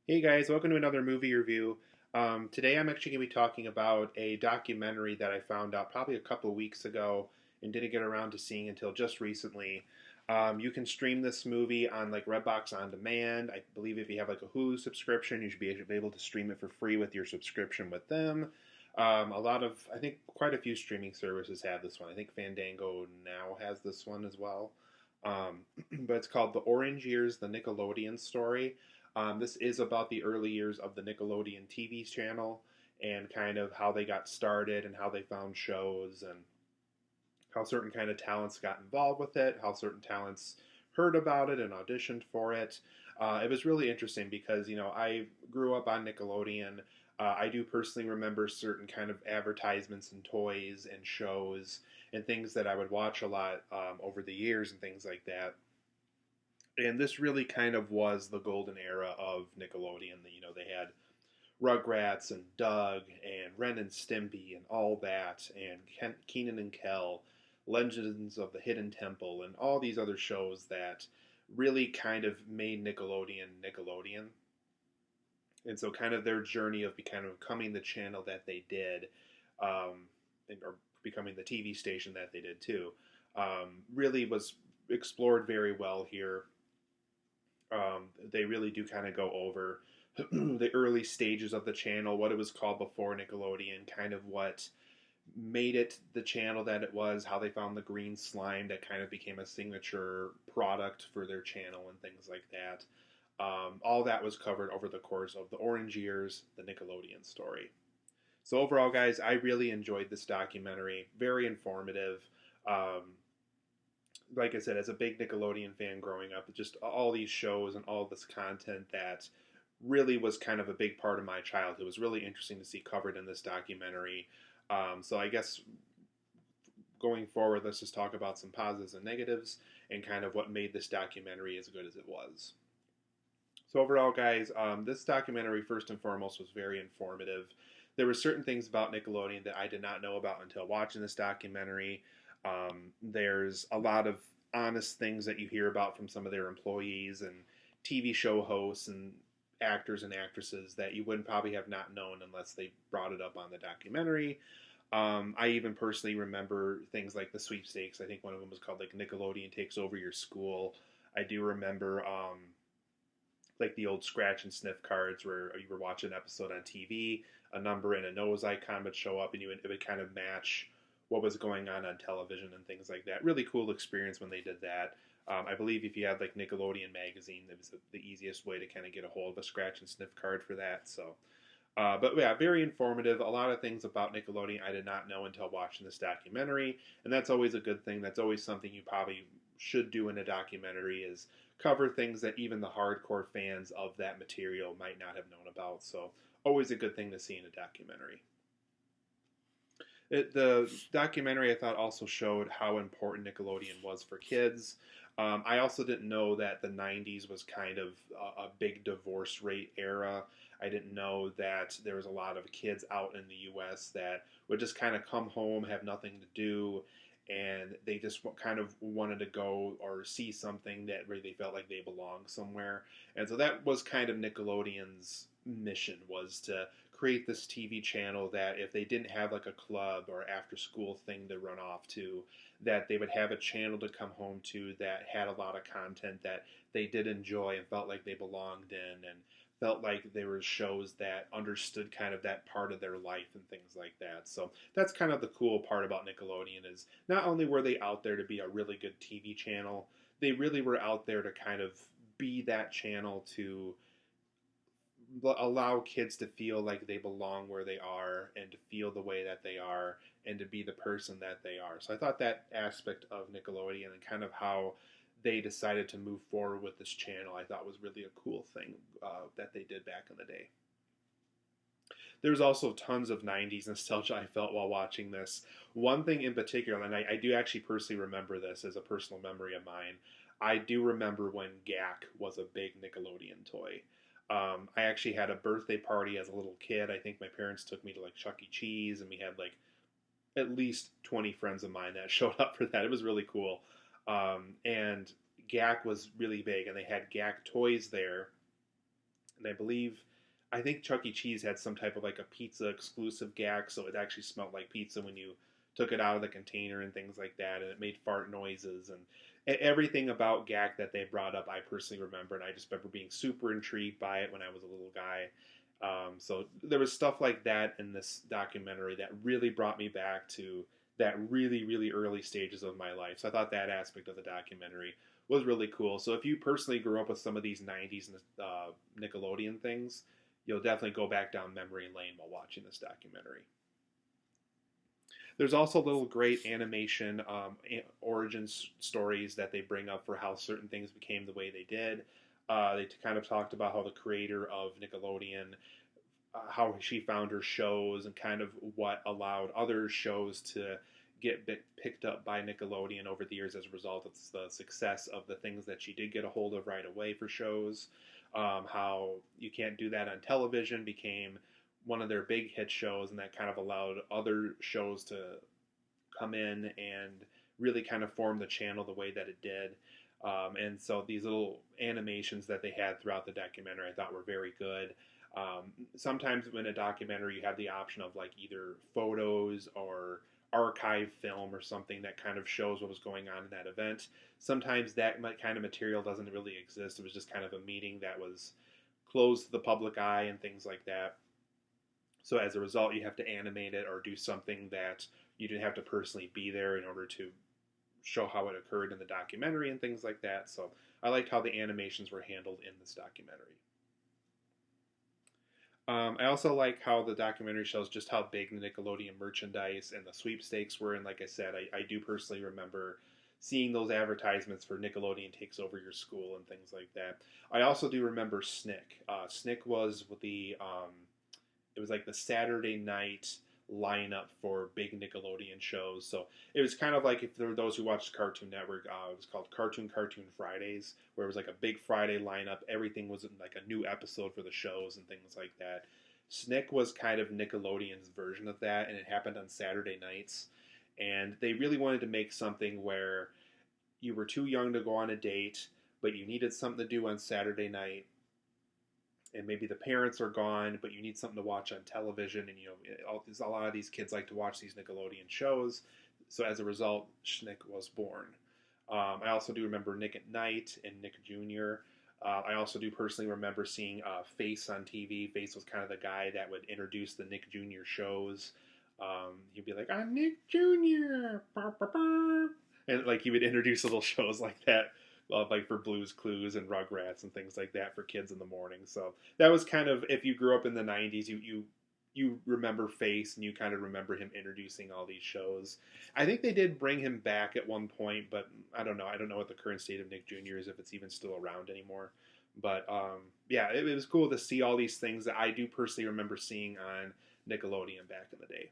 Hey guys, welcome to another movie review. Today I'm actually going to be talking about a documentary that I found out probably a couple of weeks ago and didn't get around to seeing until just recently. You can stream this movie on like Redbox on demand. I believe if you have like a Hulu subscription, you should be able to stream it for free with your subscription with them. I think quite a few streaming services have this one. I think Fandango now has this one as well. But it's called The Orange Years, the Nickelodeon Story. This is about the early years of the Nickelodeon TV channel and kind of how they got started and how they found shows and how certain kind of talents got involved with it, how certain talents heard about it and auditioned for it. It was really interesting because I grew up on Nickelodeon. I do personally remember certain kind of advertisements and toys and shows and things that I would watch a lot over the years and things like that. And this really kind of was the golden era of Nickelodeon. They had Rugrats and Doug and Ren and Stimpy and all that, and Kenan and Kel, Legends of the Hidden Temple, and all these other shows that really kind of made Nickelodeon Nickelodeon. And so, kind of their journey of becoming the channel that they did, or becoming the TV station that they did too, really was explored very well here. They really do kind of go over the early stages of the channel, what it was called before Nickelodeon, kind of what made it the channel that it was, how they found the green slime that kind of became a signature product for their channel and things like that. All that was covered over the course of the Orange Years, the Nickelodeon story. So overall, guys, I really enjoyed this documentary. Very informative. Like I said, as a big Nickelodeon fan growing up, just all these shows and all this content that really was kind of a big part of my childhood. It was really interesting to see covered in this documentary. So I guess going forward, let's just talk about some positives and negatives and kind of what made this documentary as good as it was. So overall, guys, this documentary first and foremost was very informative. There were certain things about Nickelodeon that I did not know about until watching this documentary. There's a lot of honest things that you hear about from some of their employees and TV show hosts and actors and actresses that you wouldn't probably have not known unless they brought it up on the documentary. I even personally remember things like the sweepstakes. I think one of them was called like Nickelodeon Takes Over Your School. I do remember like the old scratch and sniff cards where you were watching an episode on TV, a number and a nose icon would show up and it would kind of match what was going on television and things like that. Really cool experience when they did that. I believe if you had like Nickelodeon magazine, that was the easiest way to kind of get a hold of a scratch and sniff card for that. So, but yeah, very informative. A lot of things about Nickelodeon I did not know until watching this documentary, and that's always a good thing. That's always something you probably should do in a documentary is cover things that even the hardcore fans of that material might not have known about. So, always a good thing to see in a documentary. The documentary I thought also showed how important Nickelodeon was for kids. I also didn't know that the 90s was kind of a big divorce rate era. I didn't know that there was a lot of kids out in the US that would just kind of come home, have nothing to do, and they just kind of wanted to go or see something that really felt like they belonged somewhere. And so that was kind of Nickelodeon's mission, was to create this TV channel that if they didn't have like a club or after school thing to run off to, that they would have a channel to come home to that had a lot of content that they did enjoy and felt like they belonged in and felt like there were shows that understood kind of that part of their life and things like that. So that's kind of the cool part about Nickelodeon is not only were they out there to be a really good TV channel, they really were out there to kind of be that channel to allow kids to feel like they belong where they are and to feel the way that they are and to be the person that they are. So I thought that aspect of Nickelodeon and kind of how they decided to move forward with this channel, I thought was really a cool thing that they did back in the day. There's also tons of 90s nostalgia I felt while watching this. One thing in particular, and I do actually personally remember this as a personal memory of mine, I do remember when Gak was a big Nickelodeon toy. I actually had a birthday party as a little kid. I think my parents took me to like Chuck E. Cheese, and we had like at least 20 friends of mine that showed up for that. It was really cool. And Gak was really big, and they had Gak toys there and I think Chuck E. Cheese had some type of like a pizza exclusive gag, so it actually smelled like pizza when you took it out of the container and things like that, and it made fart noises and everything about gag that they brought up. I personally remember, and I just remember being super intrigued by it when I was a little guy. So there was stuff like that in this documentary that really brought me back to that really, really early stages of my life. So I thought that aspect of the documentary was really cool. So if you personally grew up with some of these 90s Nickelodeon things, you'll definitely go back down memory lane while watching this documentary. There's also little great animation origin stories that they bring up for how certain things became the way they did. They kind of talked about how the creator of Nickelodeon, how she found her shows and kind of what allowed other shows to get picked up by Nickelodeon over the years as a result of the success of the things that she did get a hold of right away for shows. How You Can't Do That on Television became one of their big hit shows, and that kind of allowed other shows to come in and really kind of form the channel the way that it did. And so these little animations that they had throughout the documentary I thought were very good. Sometimes in a documentary you have the option of like either photos or archive film or something that kind of shows what was going on in that event. Sometimes that kind of material doesn't really exist. It was just kind of a meeting that was closed to the public eye and things like that. So as a result, you have to animate it or do something that you didn't have to personally be there in order to show how it occurred in the documentary and things like that. So I liked how the animations were handled in this documentary. I also like how the documentary shows just how big the Nickelodeon merchandise and the sweepstakes were. And like I said, I do personally remember seeing those advertisements for Nickelodeon takes over your school and things like that. I also do remember Snick. Snick was it was like the Saturday night lineup for big Nickelodeon shows. So it was kind of like, if there were those who watched Cartoon Network, it was called Cartoon Fridays, where it was like a big Friday lineup. Everything was like a new episode for the shows and things like that. Snick was kind of Nickelodeon's version of that, and it happened on Saturday nights. And they really wanted to make something where you were too young to go on a date, but you needed something to do on Saturday night, and maybe the parents are gone, but you need something to watch on television, and a lot of these kids like to watch these Nickelodeon shows. So as a result, Snick was born. I also do remember Nick at Night and Nick Jr. I also do personally remember seeing Face on TV. Face was kind of the guy that would introduce the Nick Jr. shows. He'd be like, "I'm Nick Jr." And like he would introduce little shows like that. Like for Blue's Clues and Rugrats and things like that for kids in the morning. So that was kind of, if you grew up in the 90s, you remember Face, and you kind of remember him introducing all these shows. I think they did bring him back at one point, but I don't know. I don't know what the current state of Nick Jr. is, if it's even still around anymore. But yeah, it was cool to see all these things that I do personally remember seeing on Nickelodeon back in the day.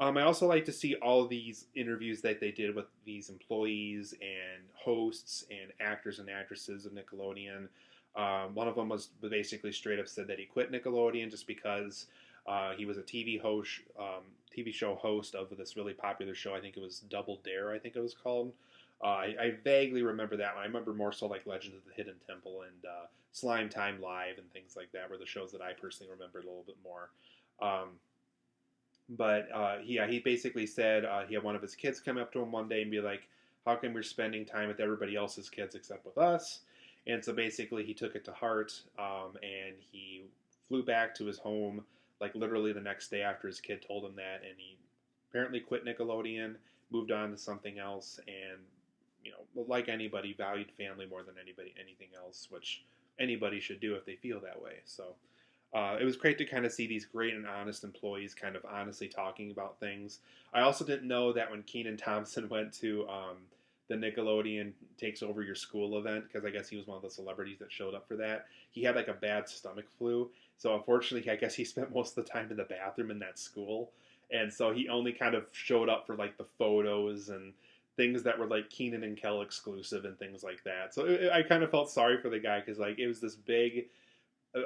I also like to see all of these interviews that they did with these employees and hosts and actors and actresses of Nickelodeon. One of them was basically straight up said that he quit Nickelodeon just because he was a TV show host of this really popular show. I think it was Double Dare, I think it was called. I vaguely remember that one. I remember more so like Legends of the Hidden Temple and Slime Time Live and things like that were the shows that I personally remembered a little bit more. But he basically said he had one of his kids come up to him one day and be like, "How come you're spending time with everybody else's kids except with us?" And so basically he took it to heart, and he flew back to his home like literally the next day after his kid told him that, and he apparently quit Nickelodeon, moved on to something else, and like anybody, valued family more than anything else, which anybody should do if they feel that way. So. It was great to kind of see these great and honest employees kind of honestly talking about things. I also didn't know that when Kenan Thompson went to the Nickelodeon Takes Over Your School event, because I guess he was one of the celebrities that showed up for that, he had like a bad stomach flu. So unfortunately, I guess he spent most of the time in the bathroom in that school. And so he only kind of showed up for like the photos and things that were like Kenan and Kel exclusive and things like that. So I kind of felt sorry for the guy, because like it was this big...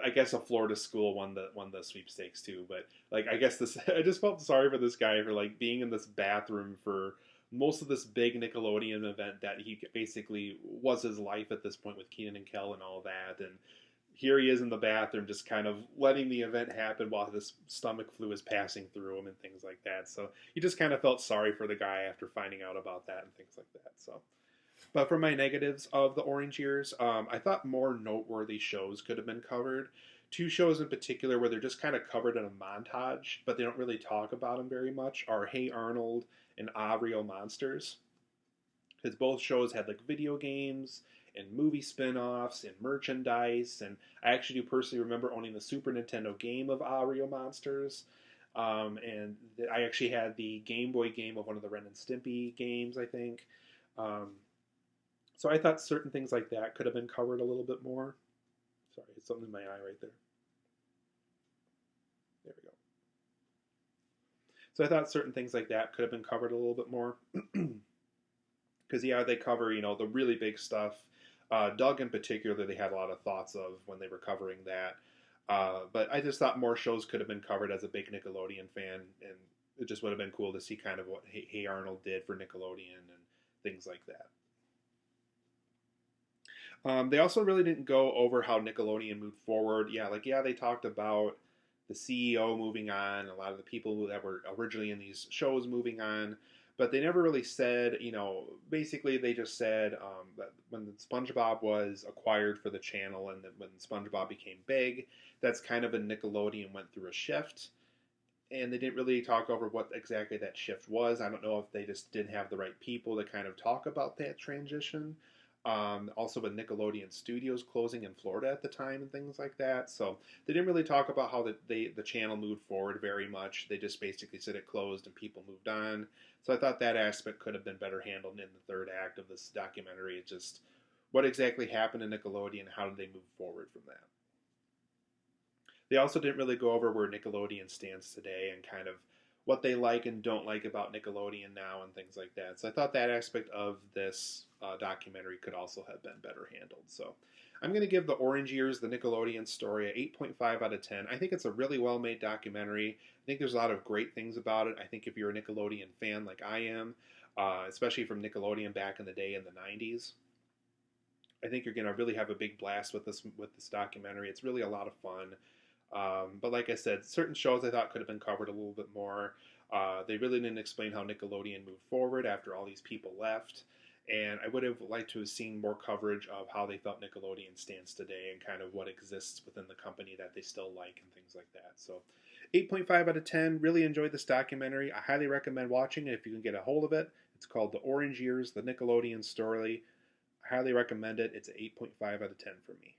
I guess a Florida school won the sweepstakes too, but like I guess I just felt sorry for this guy for like being in this bathroom for most of this big Nickelodeon event that he basically was his life at this point with Kenan and Kel and all that. And here he is in the bathroom just kind of letting the event happen while this stomach flu is passing through him and things like that. So you just kind of felt sorry for the guy after finding out about that and things like that. So, but for my negatives of the Orange Years, I thought more noteworthy shows could have been covered. Two shows in particular where they're just kind of covered in a montage, but they don't really talk about them very much, are Hey Arnold and Ah Real Monsters. Because both shows had like video games and movie spin-offs and merchandise, and I actually do personally remember owning the Super Nintendo game of Ah Real Monsters. And I actually had the Game Boy game of one of the Ren and Stimpy games, I think. Um, so I thought certain things like that could have been covered a little bit more. Sorry, it's something in my eye right there. There we go. So I thought certain things like that could have been covered a little bit more. Because, yeah, they cover, the really big stuff. Doug in particular, they had a lot of thoughts of when they were covering that. But I just thought more shows could have been covered as a big Nickelodeon fan. And it just would have been cool to see kind of what Hey Arnold did for Nickelodeon and things like that. They also really didn't go over how Nickelodeon moved forward. They talked about the CEO moving on, a lot of the people that were originally in these shows moving on, but they never really said, basically they just said that when SpongeBob was acquired for the channel and that when SpongeBob became big, that's kind of when Nickelodeon went through a shift. And they didn't really talk over what exactly that shift was. I don't know if they just didn't have the right people to kind of talk about that transition. Also with Nickelodeon Studios closing in Florida at the time and things like that. So they didn't really talk about how the channel moved forward very much. They just basically said it closed and people moved on. So I thought that aspect could have been better handled in the third act of this documentary. It's just what exactly happened to Nickelodeon, how did they move forward from that. They also didn't really go over where Nickelodeon stands today and kind of what they like and don't like about Nickelodeon now and things like that. So I thought that aspect of this documentary could also have been better handled. So I'm going to give The Orange Years, the Nickelodeon story, a 8.5 out of 10. I think it's a really well-made documentary. I think there's a lot of great things about it. I think if you're a Nickelodeon fan like I am, especially from Nickelodeon back in the day in the 90s, I think you're going to really have a big blast with this documentary. It's really a lot of fun. But like I said, certain shows I thought could have been covered a little bit more. They really didn't explain how Nickelodeon moved forward after all these people left. And I would have liked to have seen more coverage of how they felt Nickelodeon stands today and kind of what exists within the company that they still like and things like that. So 8.5 out of 10. Really enjoyed this documentary. I highly recommend watching it if you can get a hold of it. It's called The Orange Years, the Nickelodeon story. I highly recommend it. It's an 8.5 out of 10 for me.